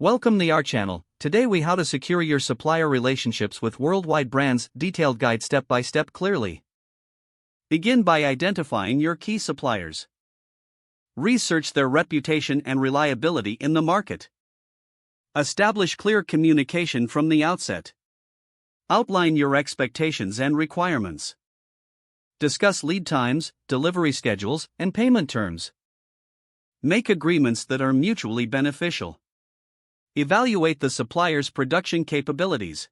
Welcome to our channel. Today we how to secure your supplier relationships with worldwide brands. Detailed guide step by step clearly. Begin by identifying your key suppliers. Research their reputation and reliability in the market. Establish clear communication from the outset. Outline your expectations and requirements. Discuss lead times, delivery schedules, and payment terms. Make agreements that are mutually beneficial. Evaluate the supplier's production capabilities.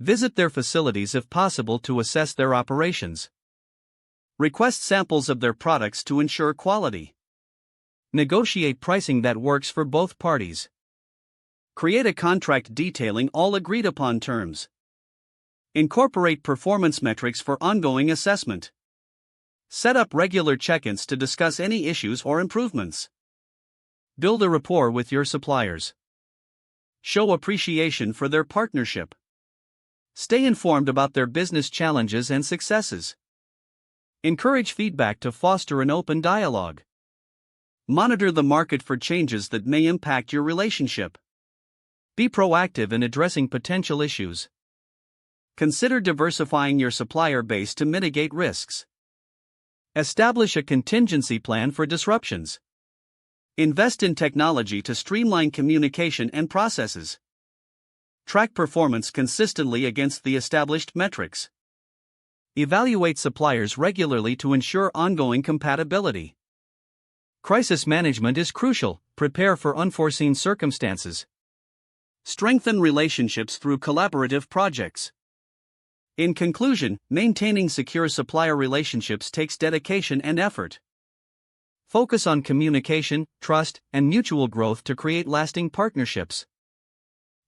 Visit their facilities if possible to assess their operations. Request samples of their products to ensure quality. Negotiate pricing that works for both parties. Create a contract detailing all agreed upon terms. Incorporate performance metrics for ongoing assessment. Set up regular check-ins to discuss any issues or improvements. Build a rapport with your suppliers. Show appreciation for their partnership. Stay informed about their business challenges and successes. Encourage feedback to foster an open dialogue. Monitor the market for changes that may impact your relationship. Be proactive in addressing potential issues. Consider diversifying your supplier base to mitigate risks. Establish a contingency plan for disruptions. Invest in technology to streamline communication and processes. Track performance consistently against the established metrics. Evaluate suppliers regularly to ensure ongoing compatibility. Crisis management is crucial. Prepare for unforeseen circumstances. Strengthen relationships through collaborative projects. In conclusion, maintaining secure supplier relationships takes dedication and effort. Focus on communication, trust, and mutual growth to create lasting partnerships.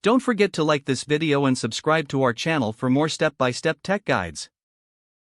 Don't forget to like this video and subscribe to our channel for more step-by-step tech guides.